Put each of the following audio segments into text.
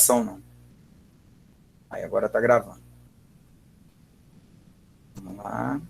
gravação, não. Aí agora está gravando. Vamos lá.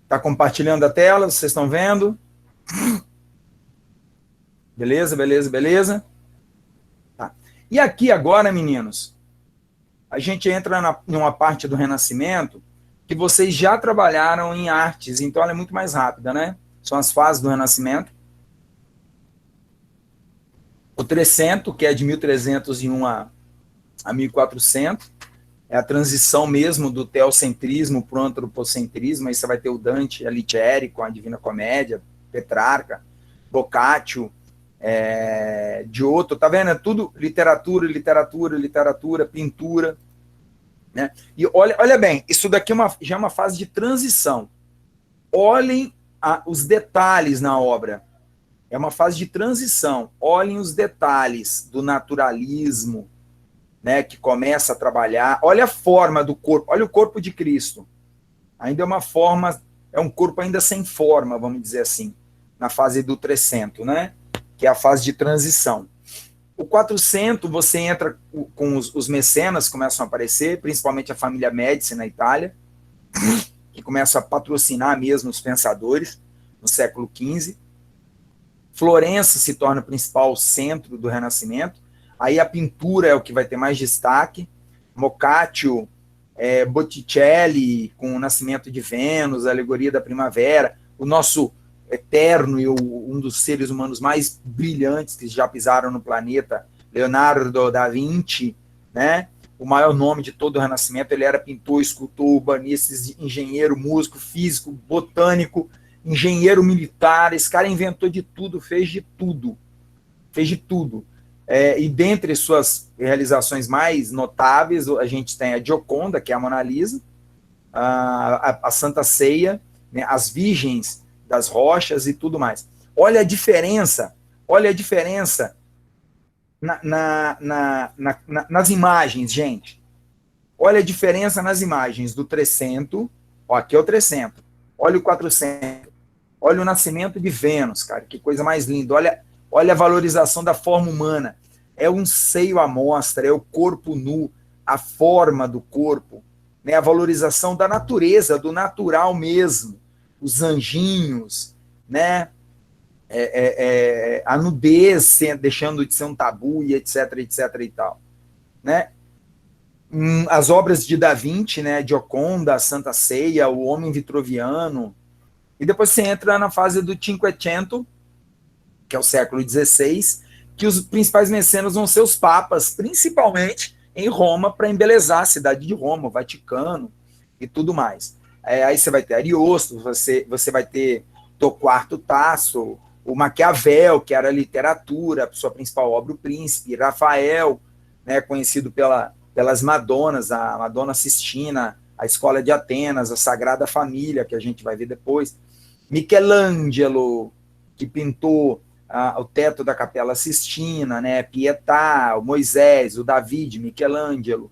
Está compartilhando a tela, vocês estão vendo? Beleza, beleza, beleza? Tá. E aqui agora, meninos, a gente entra em uma parte do Renascimento que vocês já trabalharam em artes, então ela é muito mais rápida, né? São as fases do Renascimento. O 300, que é de 1301 a 1400, é a transição mesmo do teocentrismo para o antropocentrismo. Aí você vai ter o Dante Alighieri com a Divina Comédia, Petrarca, Boccaccio, Giotto, tá vendo? É tudo literatura, literatura, literatura, pintura, né? E olha bem, isso daqui já é uma fase de transição. Olhem os detalhes na obra. É uma fase de transição. Olhem os detalhes do naturalismo, né, que começa a trabalhar. Olha a forma do corpo. Olha o corpo de Cristo. Ainda é uma forma, é um corpo ainda sem forma, vamos dizer assim, na fase do 300, né? Que é a fase de transição. O 400, você entra com os mecenas, começam a aparecer, principalmente a família Médici na Itália, que começa a patrocinar mesmo os pensadores no século XV. Florença se torna o principal centro do Renascimento. Aí a pintura é o que vai ter mais destaque. Boccaccio, Botticelli, com o Nascimento de Vênus, a Alegoria da Primavera, o nosso eterno e um dos seres humanos mais brilhantes que já pisaram no planeta, Leonardo da Vinci, né? O maior nome de todo o Renascimento. Ele era pintor, escultor, urbanista, engenheiro, músico, físico, botânico, engenheiro militar. Esse cara inventou de tudo, fez de tudo. Fez de tudo. E dentre suas realizações mais notáveis, a gente tem a Gioconda, que é a Mona Lisa, a Santa Ceia, né, as Virgens das Rochas e tudo mais. Olha a diferença nas imagens, gente. Olha a diferença nas imagens do 300, ó, aqui é o 300, olha o 400, olha o nascimento de Vênus, cara, que coisa mais linda, olha a valorização da forma humana, é um seio à mostra, é o corpo nu, a forma do corpo, né, a valorização da natureza, do natural mesmo, os anjinhos, né, a nudez deixando de ser um tabu e etc, etc e tal, né? As obras de Da Vinci, né, Gioconda, Santa Ceia, o Homem Vitruviano, e depois você entra na fase do Cinquecento, que é o século XVI, que os principais mecenas vão ser os papas, principalmente em Roma, para embelezar a cidade de Roma, o Vaticano e tudo mais. Aí você vai ter Ariosto, você vai ter Torquato Tasso, o Maquiavel, que era a literatura, sua principal obra, O Príncipe, Rafael, né, conhecido pelas Madonas, a Madonna Sistina, a Escola de Atenas, a Sagrada Família, que a gente vai ver depois, Michelangelo, que pintou o teto da Capela Sistina, né, Pietà, o Moisés, o David, Michelangelo,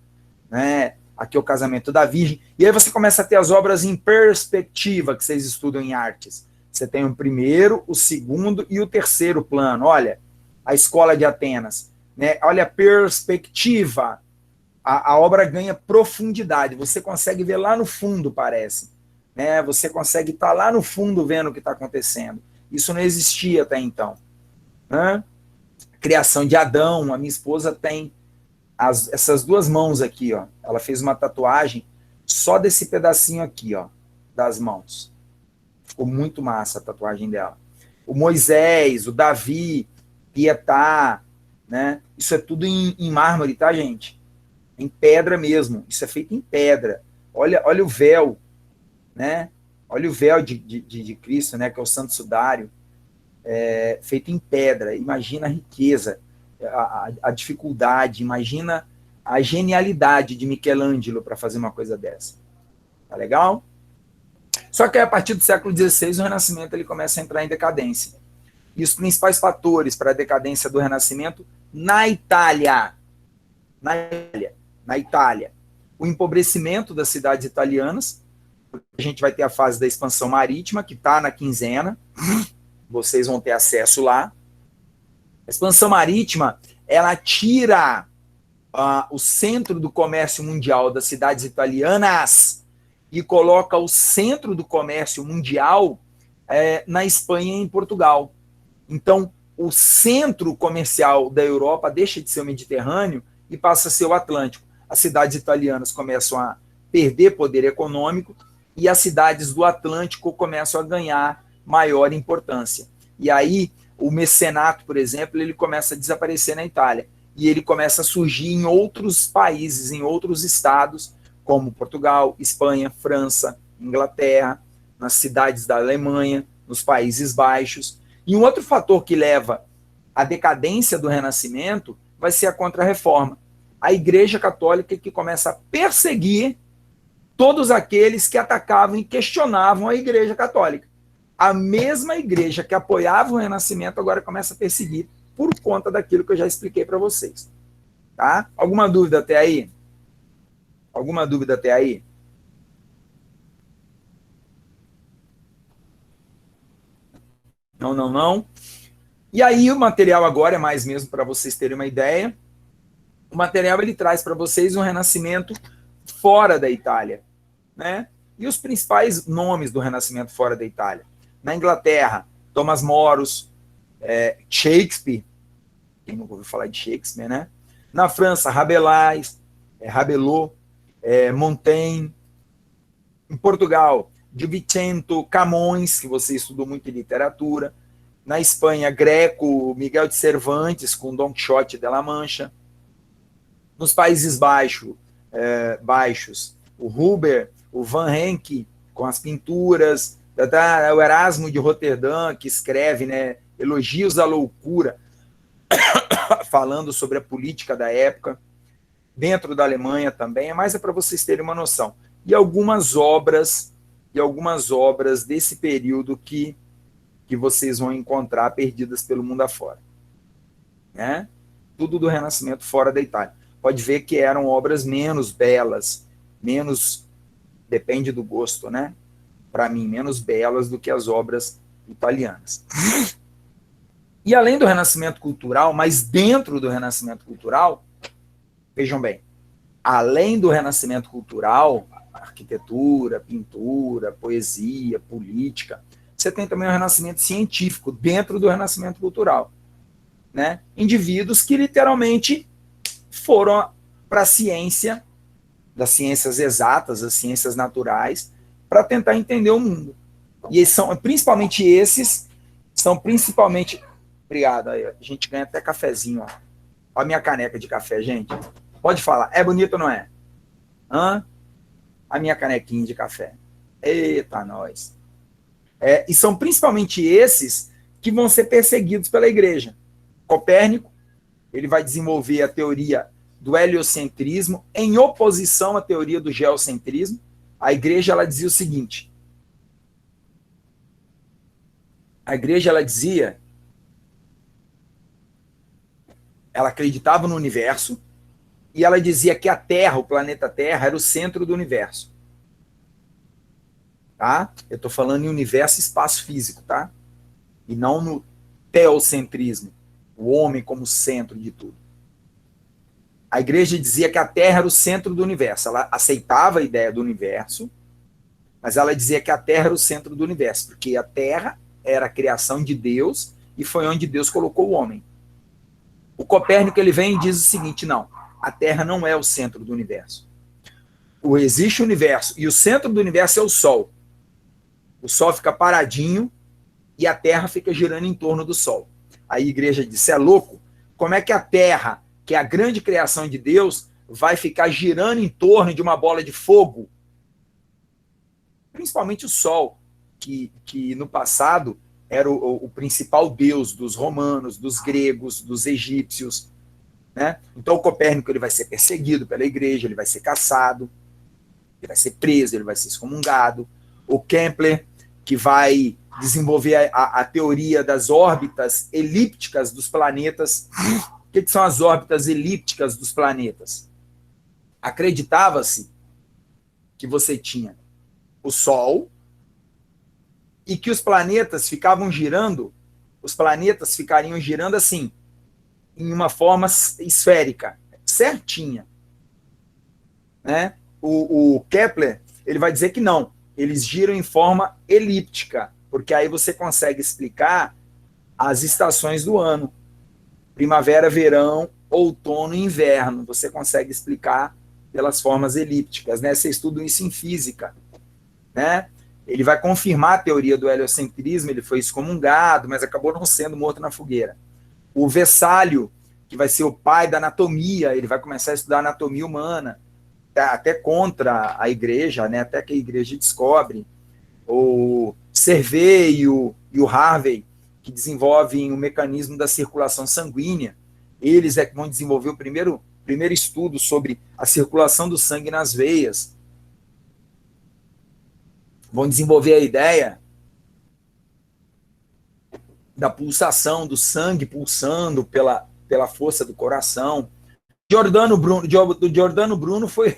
né, aqui é o Casamento da Virgem, e aí você começa a ter as obras em perspectiva, que vocês estudam em artes. Você tem o primeiro, o segundo e o terceiro plano. Olha, a Escola de Atenas, né? Olha a perspectiva, a obra ganha profundidade, você consegue ver lá no fundo, parece, né? Você consegue estar lá no fundo vendo o que está acontecendo. Isso não existia até então, né? Criação de Adão, a minha esposa tem essas duas mãos aqui, ó. Ela fez uma tatuagem só desse pedacinho aqui, ó, das mãos. Ficou muito massa a tatuagem dela. O Moisés, o Davi, Pietà, né? Isso é tudo em mármore, tá, gente? Em pedra mesmo. Isso é feito em pedra. Olha o véu, né? Olha o véu de Cristo, né? Que é o Santo Sudário, feito em pedra. Imagina a riqueza, a dificuldade, imagina a genialidade de Michelangelo para fazer uma coisa dessa. Tá legal? Só que a partir do século XVI, o Renascimento ele começa a entrar em decadência. E os principais fatores para a decadência do Renascimento na Itália, Na Itália, o empobrecimento das cidades italianas, a gente vai ter a fase da expansão marítima, que está na quinzena, vocês vão ter acesso lá. A expansão marítima, ela tira o centro do comércio mundial das cidades italianas e coloca o centro do comércio mundial na Espanha e em Portugal. Então, o centro comercial da Europa deixa de ser o Mediterrâneo e passa a ser o Atlântico. As cidades italianas começam a perder poder econômico e as cidades do Atlântico começam a ganhar maior importância. E aí, o mecenato, por exemplo, ele começa a desaparecer na Itália e ele começa a surgir em outros países, em outros estados, como Portugal, Espanha, França, Inglaterra, nas cidades da Alemanha, nos Países Baixos. E um outro fator que leva à decadência do Renascimento vai ser a Contra-Reforma. A Igreja Católica que começa a perseguir todos aqueles que atacavam e questionavam a Igreja Católica. A mesma igreja que apoiava o Renascimento agora começa a perseguir por conta daquilo que eu já expliquei para vocês. Tá? Alguma dúvida até aí? Alguma dúvida até aí? Não, não, não. E aí o material agora é mais mesmo para vocês terem uma ideia. O material ele traz para vocês um Renascimento fora da Itália, né? E os principais nomes do Renascimento fora da Itália. Na Inglaterra, Thomas Moros, Shakespeare, quem nunca ouviu falar de Shakespeare, né? Na França, Rabelais, Rabelais, Montaigne. Em Portugal, de Vicento Camões, que você estudou muito em literatura. Na Espanha, Greco, Miguel de Cervantes, com Don Quixote de la Mancha. Nos Países Baixos, o Huber, o Van Henck, com as pinturas, o Erasmo de Roterdã, que escreve, né, Elogios à Loucura, falando sobre a política da época. Dentro da Alemanha também, mas é para vocês terem uma noção. E algumas obras desse período que vocês vão encontrar perdidas pelo mundo afora. Né? Tudo do Renascimento fora da Itália. Pode ver que eram obras menos belas, menos, depende do gosto, né? Para mim, menos belas do que as obras italianas. E além do Renascimento cultural, mas dentro do Renascimento cultural, vejam bem, além do Renascimento cultural, arquitetura, pintura, poesia, política, você tem também o Renascimento científico dentro do Renascimento cultural. Né? Indivíduos que literalmente foram para a ciência, das ciências exatas, as ciências naturais, para tentar entender o mundo. E são principalmente esses, obrigado, aí, a gente ganha até cafezinho, ó. Olha a minha caneca de café, gente. Pode falar, é bonito ou não é? Hã? A minha canequinha de café. Eita, nós. E são principalmente esses que vão ser perseguidos pela igreja. Copérnico, ele vai desenvolver a teoria do heliocentrismo em oposição à teoria do geocentrismo. A igreja ela dizia o seguinte. A igreja ela dizia, ela acreditava no universo e ela dizia que a Terra, o planeta Terra, era o centro do universo. Tá? Eu estou falando em universo e espaço físico, tá? E não no teocentrismo, o homem como centro de tudo. A igreja dizia que a Terra era o centro do universo. Ela aceitava a ideia do universo, mas ela dizia que a Terra era o centro do universo, porque a Terra era a criação de Deus e foi onde Deus colocou o homem. O Copérnico ele vem e diz o seguinte, não, a Terra não é o centro do universo. Existe o universo e o centro do universo é o Sol. O Sol fica paradinho e a Terra fica girando em torno do Sol. Aí a igreja disse, é louco? Como é que a Terra, que é a grande criação de Deus, vai ficar girando em torno de uma bola de fogo? Principalmente o Sol, que no passado era o principal deus dos romanos, dos gregos, dos egípcios. Né? Então o Copérnico ele vai ser perseguido pela igreja, ele vai ser caçado, ele vai ser preso, ele vai ser excomungado. O Kepler, que vai desenvolver a teoria das órbitas elípticas dos planetas, que são as órbitas elípticas dos planetas? Acreditava-se que você tinha o Sol e que os planetas ficariam girando assim, em uma forma esférica, certinha, né? O Kepler, ele vai dizer que não, eles giram em forma elíptica, porque aí você consegue explicar as estações do ano, primavera, verão, outono e inverno, você consegue explicar pelas formas elípticas, né? Você estuda isso em física, né? Ele vai confirmar a teoria do heliocentrismo, ele foi excomungado, mas acabou não sendo morto na fogueira. O Vesálio, que vai ser o pai da anatomia, ele vai começar a estudar anatomia humana, até contra a igreja, né? Até que a igreja descobre. O Servet e o Harvey, que desenvolvem o mecanismo da circulação sanguínea, eles é que vão desenvolver o primeiro estudo sobre a circulação do sangue nas veias. Vão desenvolver a ideia da pulsação do sangue pulsando pela força do coração. Giordano Bruno foi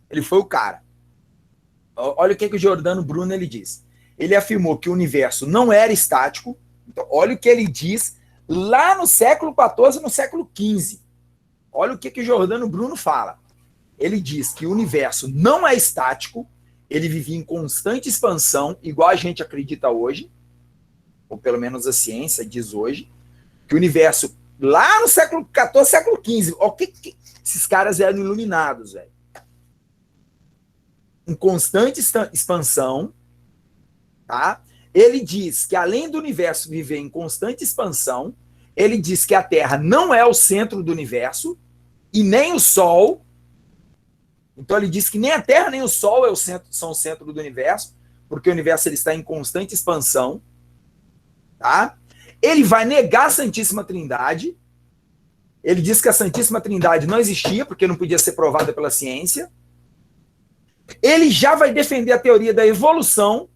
ele foi o cara. Olha o que o Giordano Bruno ele diz. Ele afirmou que o universo não era estático. Então, olha o que ele diz lá no século XIV, no século XV. Olha o que o Giordano Bruno fala. Ele diz que o universo não é estático, ele vivia em constante expansão, igual a gente acredita hoje, ou pelo menos a ciência diz hoje, que o universo, lá no século XIV, século XV, o que esses caras eram iluminados, velho. Em constante expansão, tá? Ele diz que além do universo viver em constante expansão, ele diz que a Terra não é o centro do universo e nem o Sol. Então ele diz que nem a Terra nem o Sol são o centro do universo, porque o universo ele está em constante expansão. Tá? Ele vai negar a Santíssima Trindade. Ele diz que a Santíssima Trindade não existia, porque não podia ser provada pela ciência. Ele já vai defender a teoria da evolução,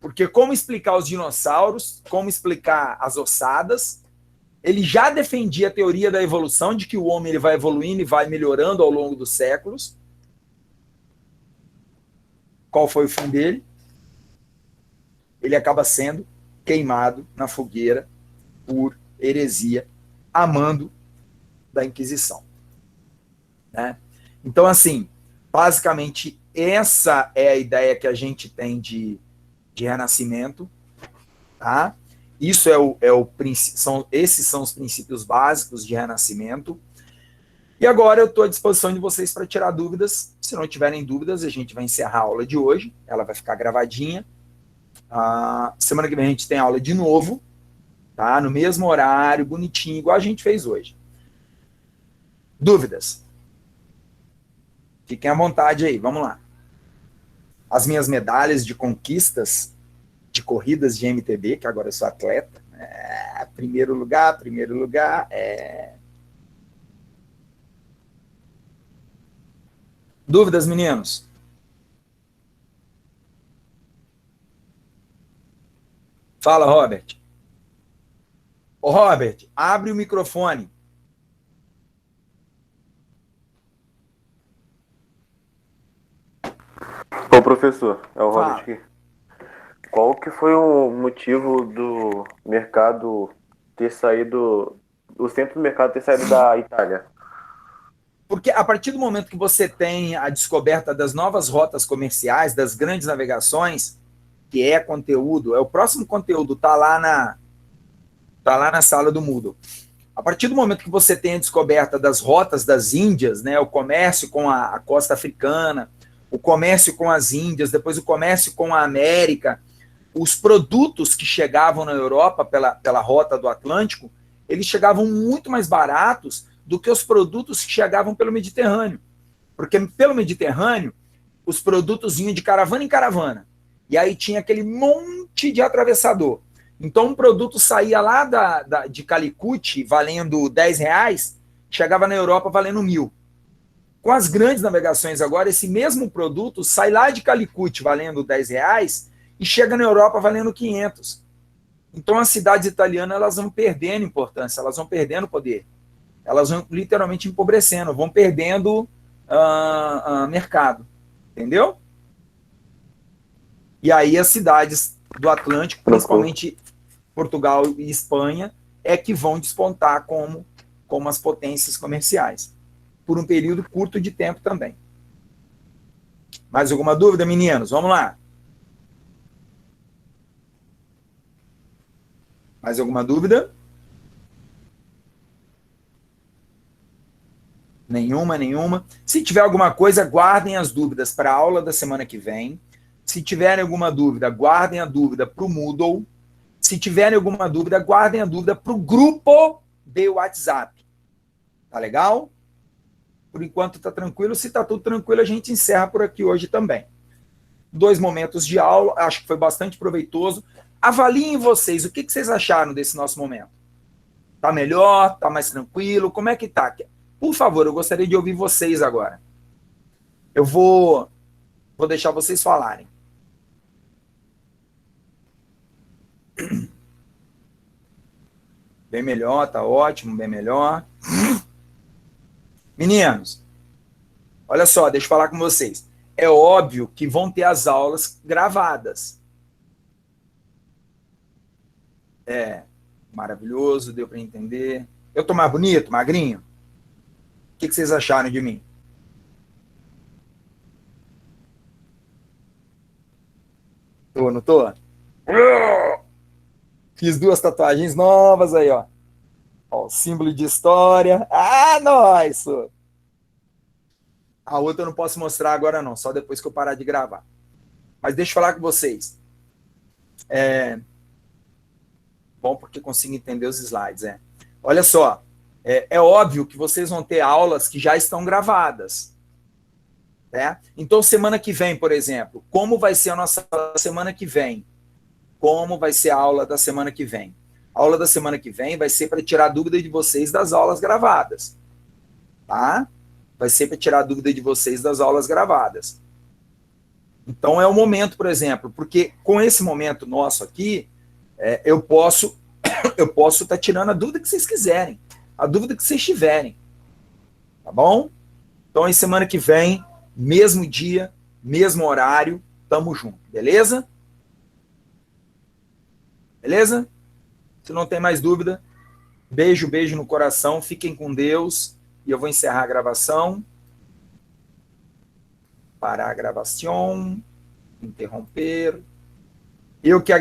porque como explicar os dinossauros, como explicar as ossadas. Ele já defendia a teoria da evolução, de que o homem ele vai evoluindo e vai melhorando ao longo dos séculos. Qual foi o fim dele? Ele acaba sendo queimado na fogueira por heresia, amando da Inquisição. Né? Então, assim, basicamente, essa é a ideia que a gente tem de renascimento. Tá? Isso esses são os princípios básicos de renascimento. E agora eu estou à disposição de vocês para tirar dúvidas. Se não tiverem dúvidas, a gente vai encerrar a aula de hoje. Ela vai ficar gravadinha. Semana que vem a gente tem aula de novo, tá? No mesmo horário, bonitinho, igual a gente fez hoje. Dúvidas? Fiquem à vontade aí, vamos lá. As minhas medalhas de conquistas de corridas de MTB, que agora eu sou atleta. Primeiro lugar. Dúvidas, meninos? Fala, Robert. Ô, Robert, abre o microfone. Ô, professor, é o Robert aqui. Qual que foi o motivo do mercado ter saído, o centro do mercado ter saído da Itália? Porque a partir do momento que você tem a descoberta das novas rotas comerciais, das grandes navegações, que é conteúdo, é o próximo conteúdo, tá lá na sala do Moodle. A partir do momento que você tem a descoberta das rotas das Índias, né, o comércio com a costa africana, o comércio com as Índias, depois o comércio com a América, os produtos que chegavam na Europa pela rota do Atlântico, eles chegavam muito mais baratos do que os produtos que chegavam pelo Mediterrâneo. Porque pelo Mediterrâneo, os produtos vinham de caravana em caravana. E aí tinha aquele monte de atravessador. Então um produto saía lá de Calicut valendo R$10, chegava na Europa valendo 1.000. Com as grandes navegações agora, esse mesmo produto sai lá de Calicut valendo R$10 e chega na Europa valendo 500. Então, as cidades italianas elas vão perdendo importância, elas vão perdendo poder, elas vão literalmente empobrecendo, vão perdendo mercado, entendeu? E aí as cidades do Atlântico, principalmente Portugal e Espanha, é que vão despontar como as potências comerciais, por um período curto de tempo também. Mais alguma dúvida, meninos? Vamos lá. Mais alguma dúvida? Nenhuma. Se tiver alguma coisa, guardem as dúvidas para a aula da semana que vem. Se tiverem alguma dúvida, guardem a dúvida para o Moodle. Se tiverem alguma dúvida, guardem a dúvida para o grupo de WhatsApp. Tá legal? Por enquanto tá tranquilo. Se tá tudo tranquilo, a gente encerra por aqui hoje também. 2 momentos de aula, acho que foi bastante proveitoso. Avaliem vocês, o que vocês acharam desse nosso momento? Tá melhor? Tá mais tranquilo? Como é que tá? Por favor, eu gostaria de ouvir vocês agora. Eu vou deixar vocês falarem. Bem melhor, tá ótimo, bem melhor. Meninos, olha só, deixa eu falar com vocês. É óbvio que vão ter as aulas gravadas. Maravilhoso, deu para entender. Eu tô mais bonito, magrinho? O que vocês acharam de mim? Tô, não tô? Fiz 2 tatuagens novas aí, ó. Ó, símbolo de história. Ah, nós! A outra eu não posso mostrar agora não, só depois que eu parar de gravar. Mas deixa eu falar com vocês. Bom, porque consigo entender os slides, Olha só, é óbvio que vocês vão ter aulas que já estão gravadas. Né? Então, semana que vem, por exemplo, como vai ser a nossa semana que vem? Como vai ser a aula da semana que vem? A aula da semana que vem vai ser para tirar dúvida de vocês das aulas gravadas. Tá? Vai ser para tirar dúvida de vocês das aulas gravadas. Então, é o momento, por exemplo, porque com esse momento nosso aqui, eu posso estar tirando a dúvida que vocês quiserem, a dúvida que vocês tiverem. Tá bom? Então, em semana que vem, mesmo dia, mesmo horário, tamo junto, beleza? Beleza? Se não tem mais dúvida, beijo no coração, fiquem com Deus, e eu vou encerrar a gravação. Parar a gravação, interromper. Eu que agradeço.